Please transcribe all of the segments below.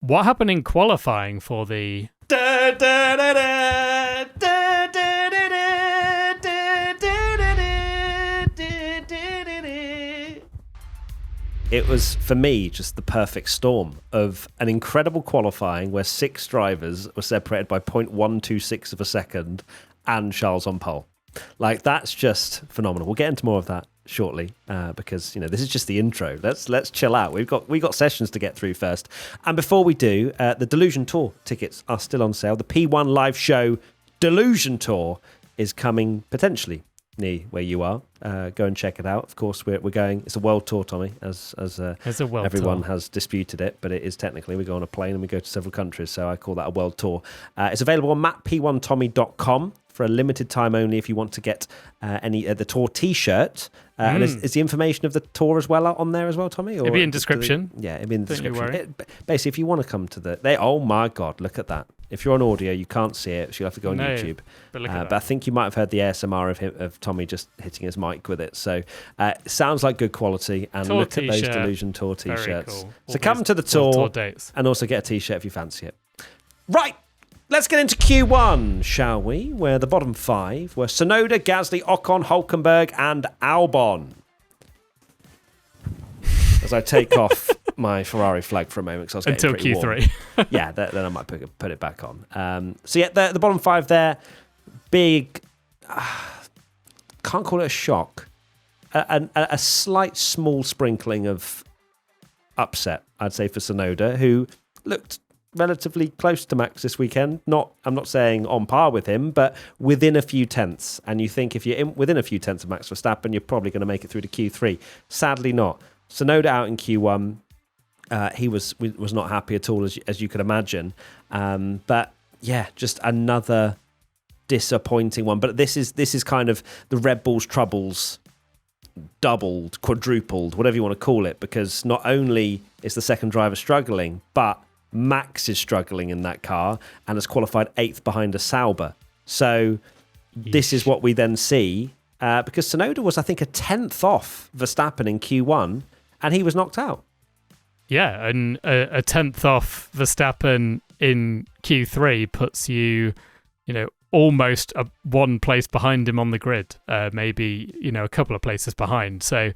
What happened in qualifying for the... It was, for me, just the perfect storm of an incredible qualifying where 6 drivers were separated by 0.126 of a second and Charles on pole. Like, that's just phenomenal. We'll get into more of that shortly because, this is just the intro. Let's chill out. We've got sessions to get through first. And before we do, the Delusion Tour tickets are still on sale. The P1 live show Delusion Tour is coming potentially near where you are. Go and check it out. Of course, we're going. It's a world tour, Tommy, as it's a world everyone tour. has disputed it, but it is technically. We go on a plane and we go to several countries, so I call that a world tour. It's available on mattp1tommy.com for a limited time only if you want to get the tour T-shirt. And is the information of the tour as well on there as well, Tommy? Or it'd be in description. It'd be in the description. Basically, if you want to come to oh my God, look at that. If you're on audio, you can't see it, so you'll have to go on YouTube. But I think you might have heard the ASMR of Tommy just hitting his mic with it. So it sounds like good quality. And tour look at those t-shirt. Delusion Tour T-shirts. Cool. So come to the tour dates. and also get a T-shirt if you fancy it. Right, let's get into Q1, shall we? Where the bottom 5 were Tsunoda, Gasly, Ocon, Hülkenberg and Albon. As I take off my Ferrari flag for a moment because I was getting until pretty Q3. warm. Yeah, then I might put it back on. The bottom 5 there, big. Can't call it a shock. A slight small sprinkling of upset, I'd say, for Tsunoda, who looked relatively close to Max this weekend. I'm not saying on par with him, but within a few tenths. And you think if you're within a few tenths of Max Verstappen, you're probably going to make it through to Q3. Sadly, not. Tsunoda out in Q1. He was not happy at all, as you could imagine. But yeah, just another disappointing one. But this is kind of the Red Bull's troubles doubled, quadrupled, whatever you want to call it, because not only is the second driver struggling, but Max is struggling in that car and has qualified 8th behind a Sauber. So this is what we then see, because Tsunoda was, I think, a 10th off Verstappen in Q1, and he was knocked out. Yeah, and a 10th off Verstappen in Q3 puts you, almost one place behind him on the grid, maybe, a couple of places behind. So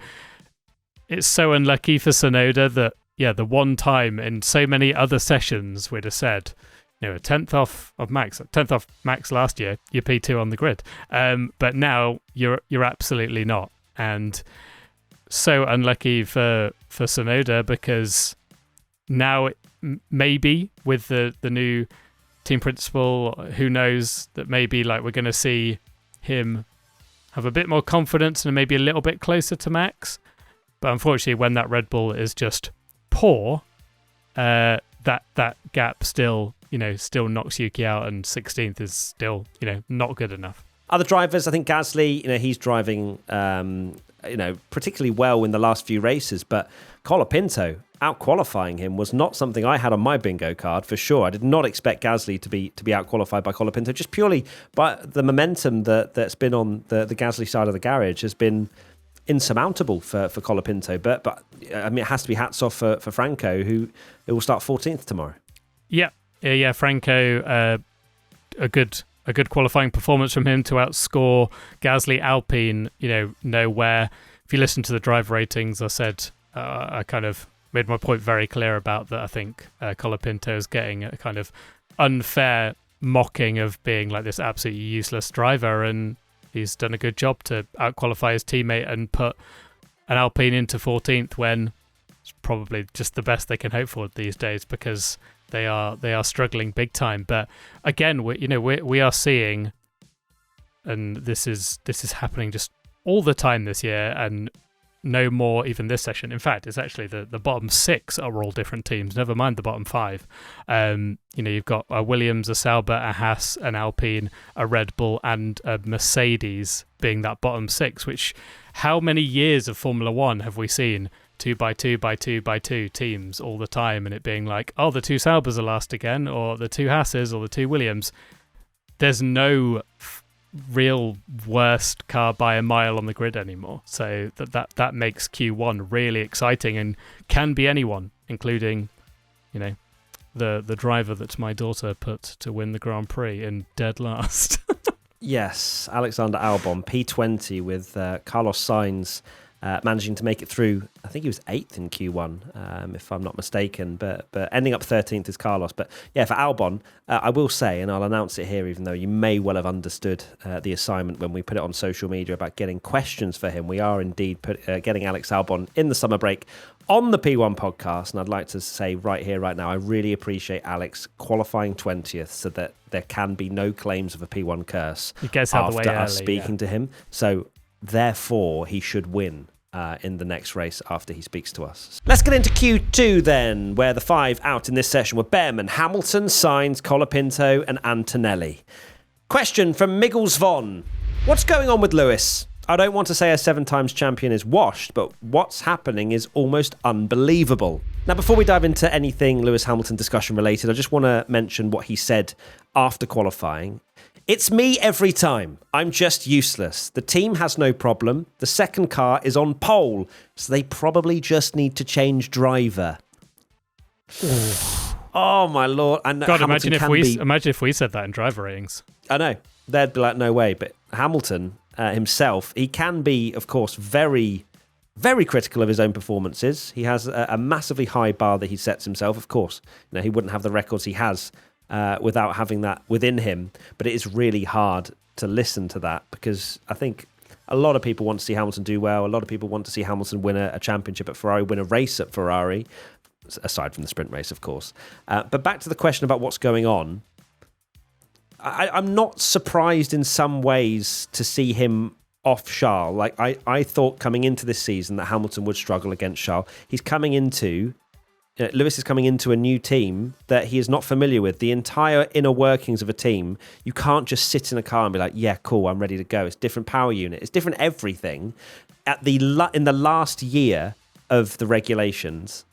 it's so unlucky for Tsunoda that, the one time in so many other sessions we'd have said, a 10th off of Max, 10th off Max last year, you're P2 on the grid. But now you're absolutely not. And so unlucky for Tsunoda, because now maybe with the new team principal, who knows, that maybe we're going to see him have a bit more confidence and maybe a little bit closer to Max. But unfortunately, when that Red Bull is just poor, that gap still knocks Yuki out, and 16th is still not good enough. Other drivers, I think Gasly, he's driving particularly well in the last few races, but Colapinto out-qualifying him was not something I had on my bingo card for sure. I did not expect Gasly to be out-qualified by Colapinto, just purely by the momentum that's been on the Gasly side of the garage has been insurmountable for Colapinto. But I mean, it has to be hats off for Franco, who will start 14th tomorrow. Yeah, Franco, a good qualifying performance from him to outscore Gasly. Alpine, nowhere. If you listen to the drive ratings, I said I kind of made my point very clear about that. I think Colapinto is getting a kind of unfair mocking of being like this absolutely useless driver, and he's done a good job to outqualify his teammate and put an Alpine into 14th when it's probably just the best they can hope for these days, because they are struggling big time. But again, we are seeing, and this is happening just all the time this year, and no more even this session. In fact, it's actually the bottom 6 are all different teams, never mind the bottom 5. You've got a Williams, a Sauber, a Haas, an Alpine, a Red Bull and a Mercedes being that bottom 6, which how many years of Formula 1 have we seen 2 by 2 by 2 by 2 teams all the time, and it being like, oh, the 2 Saubers are last again, or the 2 Haas's, or the 2 Williams. There's no real worst car by a mile on the grid anymore. So that makes Q1 really exciting, and can be anyone, including, the driver that my daughter put to win the Grand Prix in dead last. Yes, Alexander Albon, P20 with Carlos Sainz managing to make it through. I think he was 8th in Q1, if I'm not mistaken, but ending up 13th is Carlos. But yeah, for Albon, I will say, and I'll announce it here, even though you may well have understood the assignment when we put it on social media about getting questions for him. We are indeed getting Alex Albon in the summer break on the P1 podcast, and I'd like to say right here, right now, I really appreciate Alex qualifying 20th so that there can be no claims of a P1 curse He gets out of the way after us early, speaking to him. So therefore, he should win in the next race after he speaks to us. Let's get into Q2 then, where the 5 out in this session were Behrman, Hamilton, Sainz, Colapinto and Antonelli. Question from Miggles Von. What's going on with Lewis? I don't want to say a 7 times champion is washed, but what's happening is almost unbelievable. Now, before we dive into anything Lewis Hamilton discussion related, I just want to mention what he said after qualifying. It's me every time. I'm just useless. The team has no problem. The second car is on pole, so they probably just need to change driver. Oh my lord! And God, imagine if we said that in driver ratings. I know they'd be like, no way. But Hamilton himself, he can be, of course, very, very critical of his own performances. He has a massively high bar that he sets himself. Of course, he wouldn't have the records he has without having that within him. But it is really hard to listen to that because I think a lot of people want to see Hamilton do well. A lot of people want to see Hamilton win a championship at Ferrari, win a race at Ferrari, aside from the sprint race, of course. But back to the question about what's going on. I'm not surprised in some ways to see him off Charles. Like I thought coming into this season that Hamilton would struggle against Charles. Lewis is coming into a new team that he is not familiar with. The entire inner workings of a team, you can't just sit in a car and be like, yeah, cool, I'm ready to go. It's different power unit. It's different everything. In the last year of the regulations,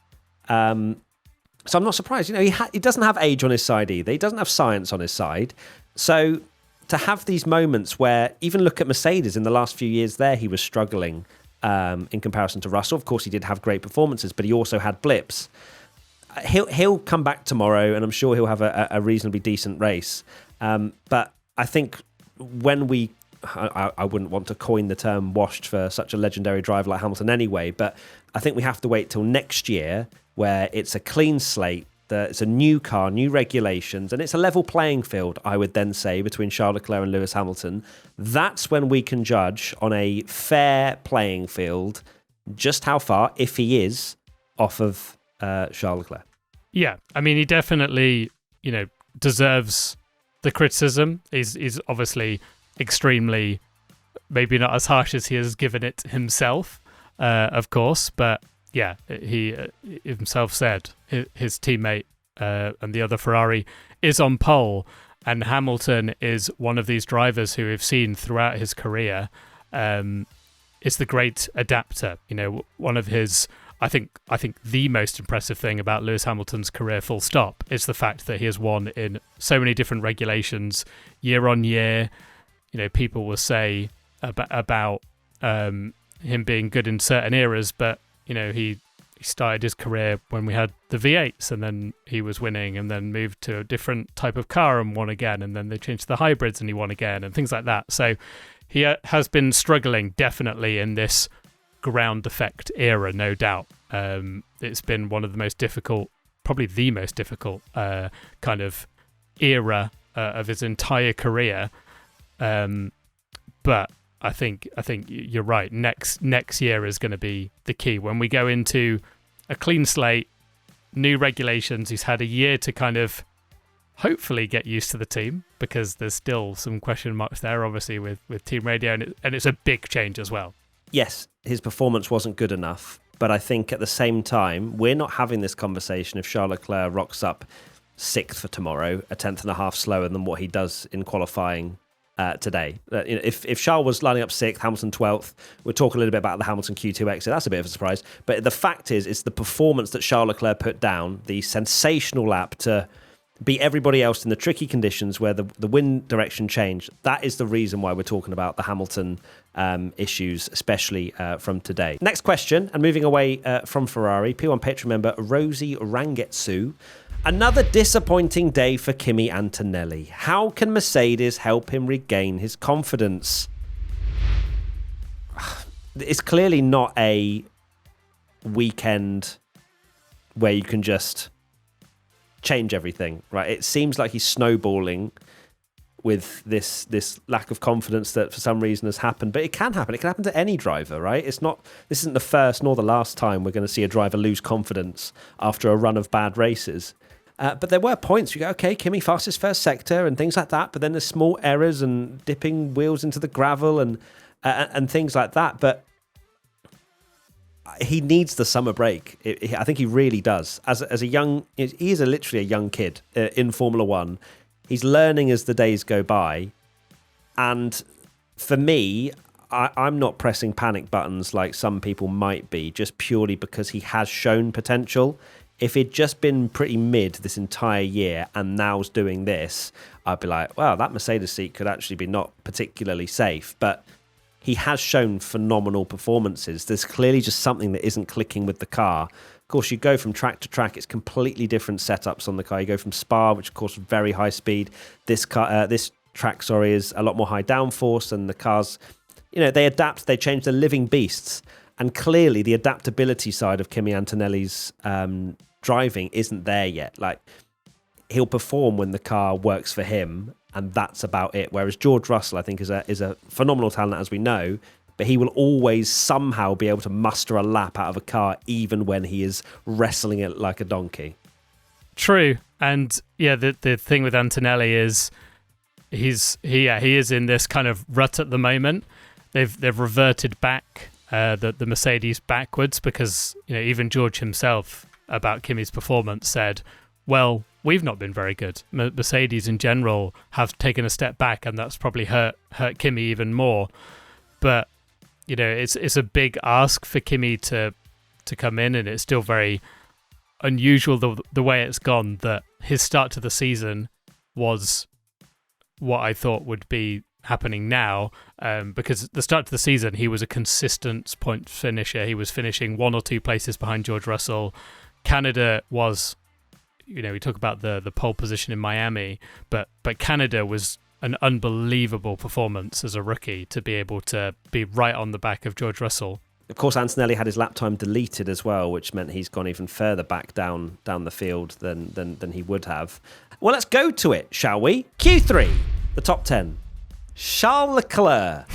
so I'm not surprised. He doesn't have age on his side either. He doesn't have science on his side. So to have these moments where, even look at Mercedes in the last few years there, he was struggling in comparison to Russell. Of course, he did have great performances, but he also had blips. He'll come back tomorrow, and I'm sure he'll have a reasonably decent race. But I think when I wouldn't want to coin the term washed for such a legendary driver like Hamilton anyway, but I think we have to wait till next year where it's a clean slate, it's a new car, new regulations, and it's a level playing field, I would then say, between Charles Leclerc and Lewis Hamilton. That's when we can judge on a fair playing field just how far, if he is, off of Charles Leclerc. Yeah, I mean, he definitely, deserves the criticism. He's obviously extremely, maybe not as harsh as he has given it himself, of course, but yeah, he himself said his teammate and the other Ferrari is on pole, and Hamilton is one of these drivers who we've seen throughout his career is the great adapter. One of his, I think the most impressive thing about Lewis Hamilton's career, full stop, is the fact that he has won in so many different regulations year on year. People will say about him being good in certain eras, but he started his career when we had the V8s, and then he was winning, and then moved to a different type of car and won again, and then they changed to the hybrids and he won again, and things like that. So he has been struggling definitely in this ground effect era, no doubt. It's been one of the most difficult, probably the most difficult kind of era of his entire career. But I think you're right. Next year is going to be the key. When we go into a clean slate, new regulations, he's had a year to kind of hopefully get used to the team, because there's still some question marks there, obviously, with team radio, and it's a big change as well. Yes, his performance wasn't good enough, but I think at the same time, we're not having this conversation if Charles Leclerc rocks up 6th for tomorrow, a tenth and a half slower than what he does in qualifying today. If Charles was lining up 6th, Hamilton 12th, we'll talk a little bit about the Hamilton Q2 exit. That's a bit of a surprise. But the fact is, it's the performance that Charles Leclerc put down, the sensational lap to beat everybody else in the tricky conditions where the wind direction changed. That is the reason why we're talking about the Hamilton issues, especially from today. Next question, and moving away from Ferrari, P1 Patreon member Rosie Rangetsu Another disappointing day for Kimi Antonelli. How can Mercedes help him regain his confidence? It's clearly not a weekend where you can just change everything, right? It seems like he's snowballing with this lack of confidence that for some reason has happened, but it can happen. It can happen to any driver, right? This isn't the first nor the last time we're going to see a driver lose confidence after a run of bad races. But there were points you go, okay, Kimi fastest first sector and things like that, but then there's small errors and dipping wheels into the gravel and things like that. But he needs the summer break. I think he really does. As a young, he is literally a young kid in Formula One. He's learning as the days go by. And for me, I'm not pressing panic buttons like some people might be, just purely because he has shown potential. If he'd just been pretty mid this entire year and now's doing this, I'd be like, wow, that Mercedes seat could actually be not particularly safe. But he has shown phenomenal performances. There's clearly just something that isn't clicking with the car. Of course, you go from track to track. It's completely different setups on the car. You go from Spa, which of course is very high speed. This track, is a lot more high downforce, and the cars, they adapt. They change. They're living beasts. And clearly, the adaptability side of Kimi Antonelli's driving isn't there yet. Like, he'll perform when the car works for him, and that's about it. Whereas George Russell, I think, is a phenomenal talent, as we know, but he will always somehow be able to muster a lap out of a car, even when he is wrestling it like a donkey. True. And yeah, the thing with Antonelli is he is in this kind of rut at the moment. They've reverted back the Mercedes backwards, because even George himself about Kimi's performance said, well, we've not been very good. Mercedes in general have taken a step back, and that's probably hurt Kimi even more. But it's a big ask for Kimi to come in, and it's still very unusual the way it's gone, that his start to the season was what I thought would be happening now, because at the start of the season he was a consistent point finisher. He was finishing one or two places behind George Russell. Canada was, we talk about the pole position in Miami, but Canada was an unbelievable performance as a rookie to be able to be right on the back of George Russell. Of course, Antonelli had his lap time deleted as well, which meant he's gone even further back down the field than he would have. Well, let's go to it, shall we? Q3, the top 10. Charles Leclerc,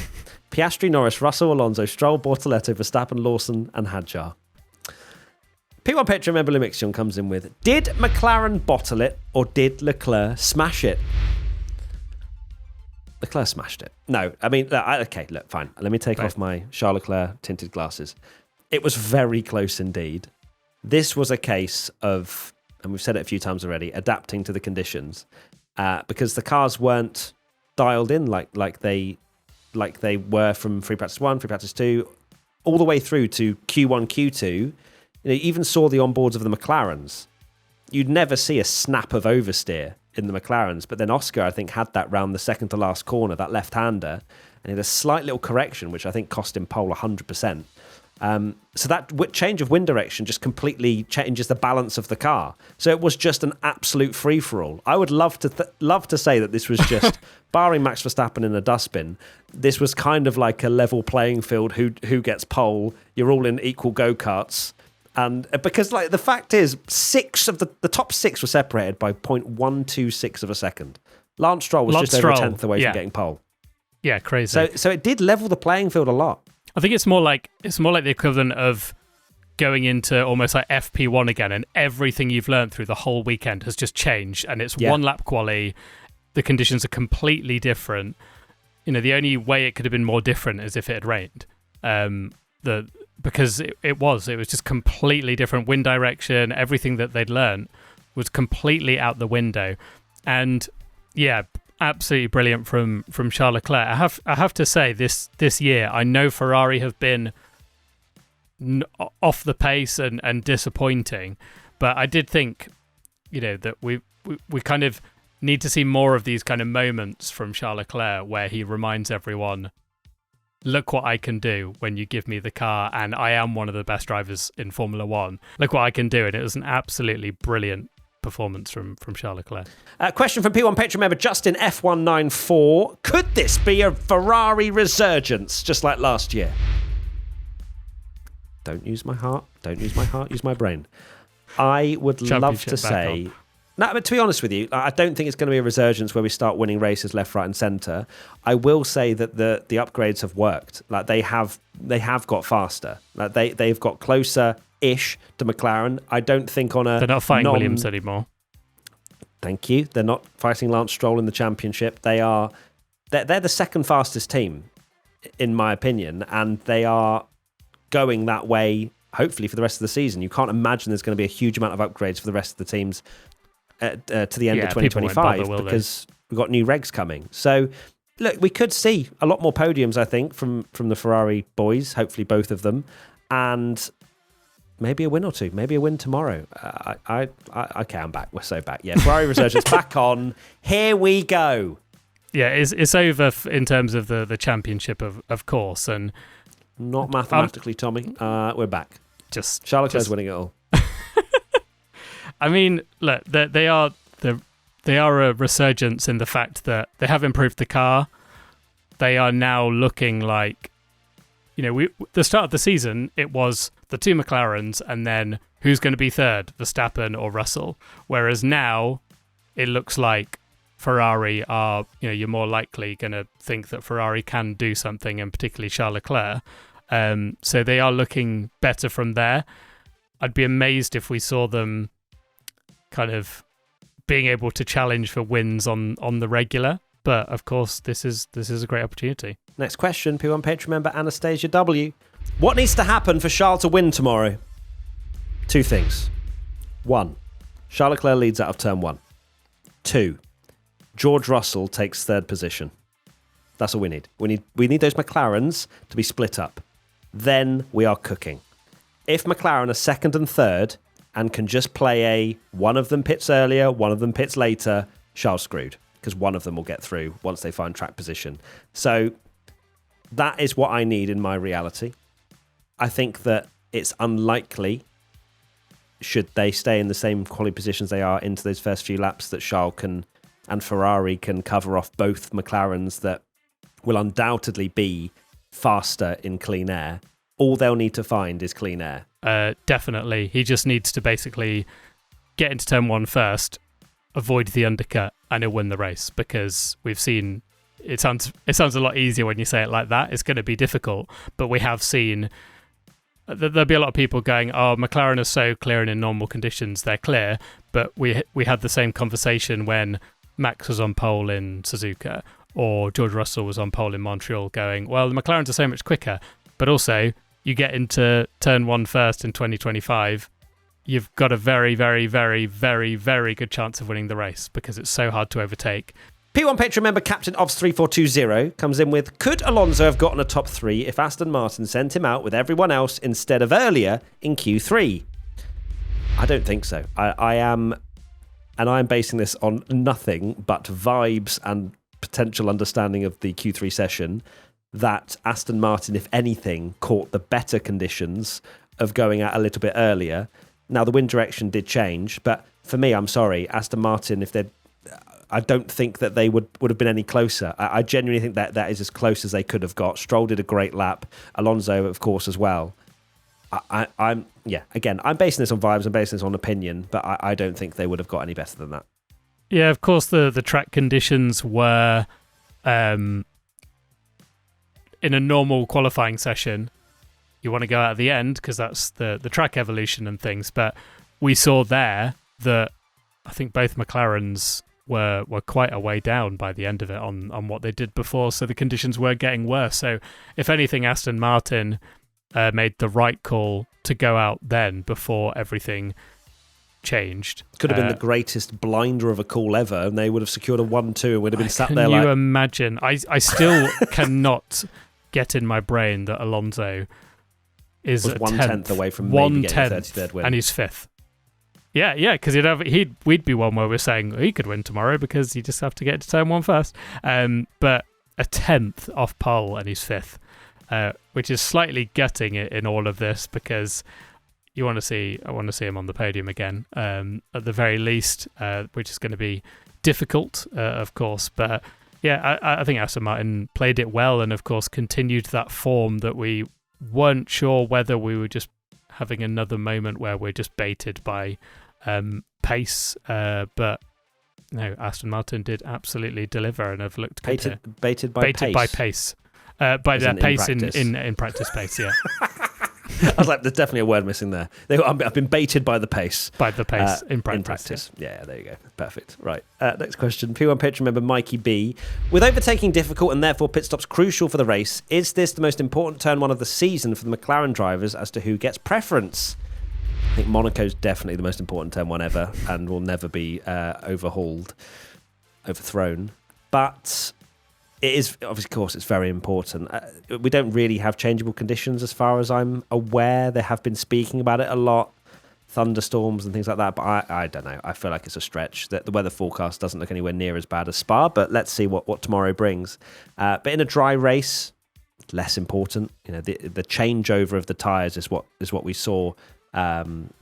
Piastri, Norris, Russell, Alonso, Stroll, Bortoletto, Verstappen, Lawson and Hadjar. P1 Petra member Lumixion comes in with, did McLaren bottle it or did Leclerc smash it? Leclerc smashed it. No, I mean, okay, look, fine. Let me take off my Charles Leclerc tinted glasses. It was very close indeed. This was a case of, and we've said it a few times already, adapting to the conditions, because the cars weren't dialed in like they were from free practice 1, free practice 2, all the way through to Q1, Q2. You even saw the onboards of the McLarens. You'd never see a snap of oversteer in the McLarens, but then Oscar, I think, had that round the second to last corner, that left-hander, and he had a slight little correction, which I think cost him pole 100%. So that change of wind direction just completely changes the balance of the car. So it was just an absolute free-for-all. I would love to say that this was just, barring Max Verstappen in a dustbin, this was kind of like a level playing field, who gets pole, you're all in equal go-karts. And because the fact is, the top 6 were separated by 0.126 of a second. Lance Stroll was just over a tenth away from getting pole. Yeah, crazy. So it did level the playing field a lot. I think it's more like the equivalent of going into almost like FP1 again, and everything you've learned through the whole weekend has just changed, and it's one lap quali. The conditions are completely different. The only way it could have been more different is if it had rained. Because it was just completely different wind direction. Everything that they'd learned was completely out the window, and yeah, absolutely brilliant from Charles Leclerc. I have to say, this year, I know Ferrari have been off the pace and disappointing, but I did think, that we kind of need to see more of these kind of moments from Charles Leclerc where he reminds everyone, look what I can do when you give me the car, and I am one of the best drivers in Formula One. Look what I can do, and it was an absolutely brilliant performance from Charles Leclerc. Question from P1 Patreon member Justin F194. Could this be a Ferrari resurgence, just like last year? Don't use my heart. Don't use my heart. Use my brain. I would love to say... No, but to be honest with you, I don't think it's going to be a resurgence where we start winning races left, right, and centre. I will say that the upgrades have worked. Like they have got faster. Like they've got closer-ish to McLaren. I don't think on a they're not fighting Williams anymore. Thank you. They're not fighting Lance Stroll in the championship. They're the second fastest team, in my opinion, and they are going that way. Hopefully for the rest of the season. You can't imagine there's going to be a huge amount of upgrades for the rest of the teams. To the end of 2025 because we've got new regs coming. So, look, we could see a lot more podiums, I think, from the Ferrari boys, hopefully both of them, and maybe a win or two, maybe a win tomorrow. Okay, I'm back. We're so back. Yeah, Ferrari Resurgence back on. Here we go. Yeah, it's over in terms of the championship, of course. And not mathematically, Tommy. We're back. Charles Leclerc's winning it all. I mean, look, they are a resurgence in the fact that they have improved the car. They are now looking like, the start of the season, it was the two McLarens and then who's going to be third, Verstappen or Russell. Whereas now it looks like Ferrari are, you're more likely going to think that Ferrari can do something, and particularly Charles Leclerc. So they are looking better from there. I'd be amazed if we saw them kind of being able to challenge for wins on the regular, but of course this is a great opportunity. Next question, P1 Patreon member Anastasia W. What needs to happen for Charles to win tomorrow? Two things. 1, Charles Leclerc leads out of turn 1. 2, George Russell takes third position. That's all we need. We need those McLarens to be split up. Then we are cooking. If McLaren are second and third and can just play one of them pits earlier, one of them pits later, Charles screwed, because one of them will get through once they find track position. So that is what I need in my reality. I think that it's unlikely, should they stay in the same quality positions they are into those first few laps, that Charles and Ferrari can cover off both McLarens that will undoubtedly be faster in clean air. All they'll need to find is clean air. Definitely. He just needs to basically get into turn 1 first, avoid the undercut, and he'll win the race, because we've seen it sounds a lot easier when you say it like that. It's going to be difficult, but we have seen there'll be a lot of people going, oh, McLaren are so clear, and in normal conditions they're clear, but we had the same conversation when Max was on pole in Suzuka, or George Russell was on pole in Montreal, going, well, the McLarens are so much quicker, but also you get into turn 1 first in 2025, you've got a very, very, very, very, very good chance of winning the race, because it's so hard to overtake. P1 Patreon member Captain Obs 3420 comes in with, could Alonso have gotten a top 3 if Aston Martin sent him out with everyone else instead of earlier in Q3? I don't think so. I am basing this on nothing but vibes and potential understanding of the Q3 session, that Aston Martin, if anything, caught the better conditions of going out a little bit earlier. Now, the wind direction did change, but for me, I'm sorry, Aston Martin, I don't think that they would have been any closer. I genuinely think that is as close as they could have got. Stroll did a great lap. Alonso, of course, as well. I'm basing this on vibes, I'm basing this on opinion, but I don't think they would have got any better than that. Yeah, of course, the track conditions were... in a normal qualifying session, you want to go out at the end because that's the track evolution and things. But we saw there that I think both McLarens were quite a way down by the end of it on what they did before. So the conditions were getting worse. So if anything, Aston Martin made the right call to go out then before everything changed. Could have been the greatest blinder of a call ever, and they would have secured a 1-2 and would have been sat there like... Can you imagine? I still cannot get in my brain that Alonso is was 1/10 away from maybe getting a 33rd win, and he's 5th. Yeah, because we'd be one where we're saying he could win tomorrow because you just have to get to turn 1 first. But a 10th off pole and he's 5th, which is slightly gutting in all of this, because I want to see him on the podium again, at the very least, which is going to be difficult, of course. But yeah, I think Aston Martin played it well, and of course continued that form that we weren't sure whether we were just having another moment where we're just baited by pace, but no, Aston Martin did absolutely deliver and have looked good. Baited by pace. By their pace in practice pace, yeah. I was like, there's definitely a word missing there. I've been baited by the pace. By the pace in practice. Yeah, there you go. Perfect. Right. Next question. P1 Patron member Mikey B. With overtaking difficult and therefore pit stops crucial for the race, is this the most important turn one of the season for the McLaren drivers as to who gets preference? I think Monaco's definitely the most important turn one ever and will never be overthrown. But it is, of course, it's very important. We don't really have changeable conditions as far as I'm aware. They have been speaking about it a lot, thunderstorms and things like that. But I don't know. I feel like it's a stretch. The weather forecast doesn't look anywhere near as bad as Spa, but let's see what tomorrow brings. But in a dry race, less important. You know, the changeover of the tyres is what we saw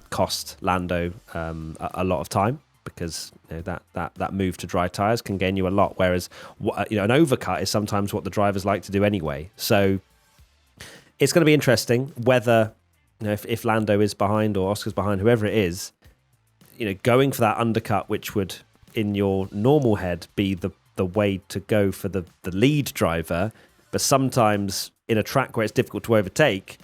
cost Lando a lot of time. Because you know, that move to dry tyres can gain you a lot, whereas an overcut is sometimes what the drivers like to do anyway. So it's going to be interesting whether, you know, if Lando is behind or Oscar's behind, whoever it is, you know, going for that undercut, which would in your normal head be the way to go for the lead driver, but sometimes in a track where it's difficult to overtake,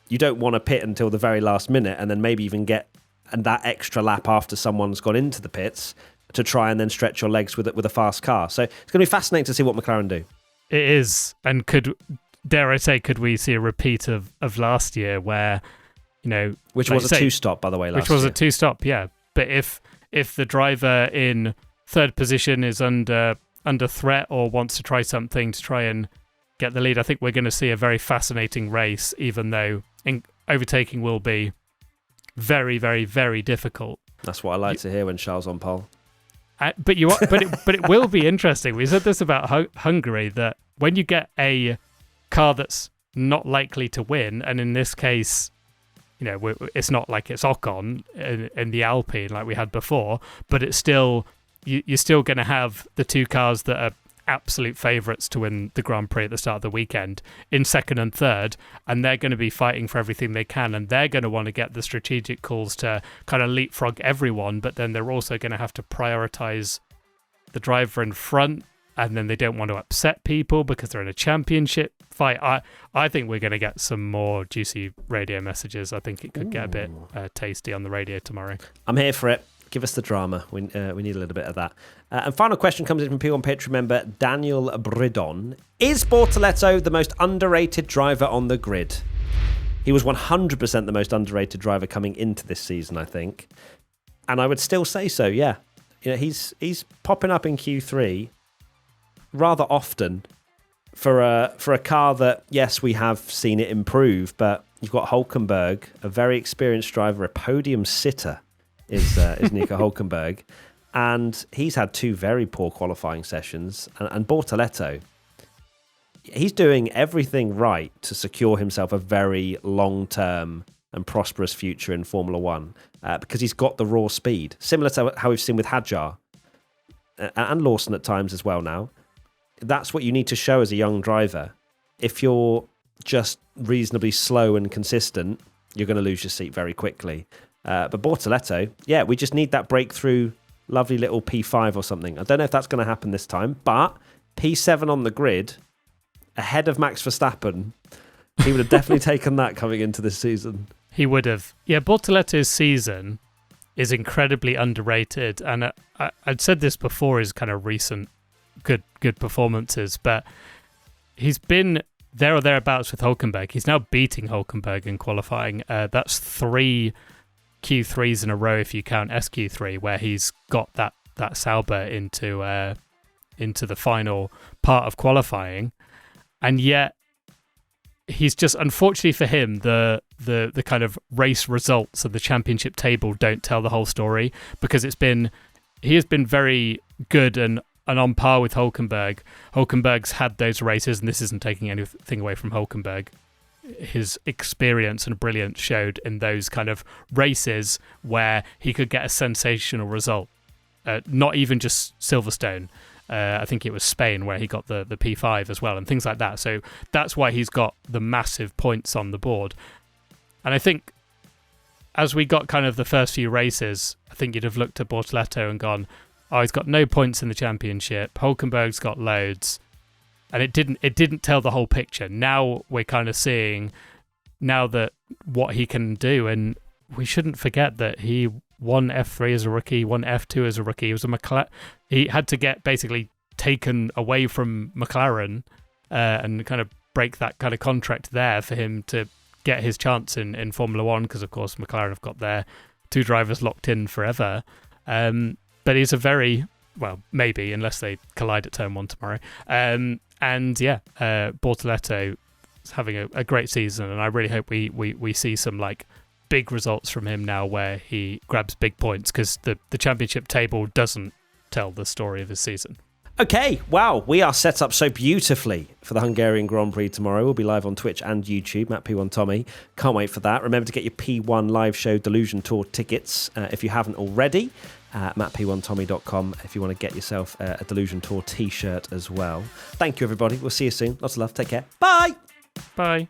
you don't want to pit until the very last minute and then maybe even get that extra lap after someone's gone into the pits to try and then stretch your legs with a fast car. So it's going to be fascinating to see what McLaren do. It is, and could we see a repeat of last year where, you know, which was a two-stop, by the way, which was a two-stop, yeah. But if the driver in third position is under threat or wants to try something to try and get the lead, I think we're going to see a very fascinating race, even though overtaking will be very, very, very difficult. That's what I like to hear when Charles on pole. But it will be interesting. We said this about Hungary, that when you get a car that's not likely to win, and in this case, you know, it's not like it's Ocon in the Alpine like we had before, but it's still you're still going to have the two cars that are absolute favourites to win the Grand Prix at the start of the weekend in second and third, and they're going to be fighting for everything they can, and they're going to want to get the strategic calls to kind of leapfrog everyone, but then they're also going to have to prioritise the driver in front, and then they don't want to upset people because they're in a championship fight. I think we're going to get some more juicy radio messages. I think it could get a bit tasty on the radio tomorrow. I'm here for it. Give us the drama. We need a little bit of that. And final question comes in from P1 Patreon member Daniel Bridon. Is Bortoletto the most underrated driver on the grid? He was 100% the most underrated driver coming into this season, I think. And I would still say so, yeah. You know, he's popping up in Q3 rather often for a car that, yes, we have seen it improve, but you've got Hülkenberg, a very experienced driver, a podium sitter. Is Nico Hülkenberg, and he's had two very poor qualifying sessions. And Bortoletto, he's doing everything right to secure himself a very long-term and prosperous future in Formula One because he's got the raw speed, similar to how we've seen with Hadjar and Lawson at times as well now. That's what you need to show as a young driver. If you're just reasonably slow and consistent, you're going to lose your seat very quickly. But Bortoletto, yeah, we just need that breakthrough, lovely little P5 or something. I don't know if that's going to happen this time, but P7 on the grid, ahead of Max Verstappen, he would have definitely taken that coming into this season. He would have. Yeah, Bortoletto's season is incredibly underrated, and I'd said this before, his kind of recent good performances, but he's been there or thereabouts with Hülkenberg. He's now beating Hülkenberg in qualifying. That's 3 Q3s in a row if you count SQ3, where he's got that Sauber into the final part of qualifying, and yet he's just, unfortunately for him, the kind of race results of the championship table don't tell the whole story, because he has been very good and on par with Hülkenberg. Hülkenberg's had those races, and this isn't taking anything away from Hülkenberg, his experience and brilliance showed in those kind of races where he could get a sensational result. Not even just Silverstone. I think it was Spain where he got the P5 as well and things like that. So that's why he's got the massive points on the board. And I think as we got kind of the first few races, I think you'd have looked at Bortoleto and gone, oh, he's got no points in the championship. Hülkenberg's got loads. And it didn't tell the whole picture. Now we're kind of seeing now that what he can do, and we shouldn't forget that he won F3 as a rookie, won F2 as a rookie. He was he had to get basically taken away from McLaren and kind of break that kind of contract there for him to get his chance in Formula One, because of course McLaren have got their 2 drivers locked in forever. But he's a very, well, maybe, unless they collide at turn 1 tomorrow. And yeah, Bortoleto is having a great season, and I really hope we see some like big results from him now where he grabs big points, because the championship table doesn't tell the story of his season. Okay, wow, we are set up so beautifully for the Hungarian Grand Prix tomorrow. We'll be live on Twitch and YouTube, Matt P1 Tommy. Can't wait for that. Remember to get your P1 live show Delusion Tour tickets if you haven't already. mattp1tommy.com if you want to get yourself a Delusion Tour t-shirt as well. Thank you, everybody. We'll see you soon. Lots of love. Take care. Bye. Bye.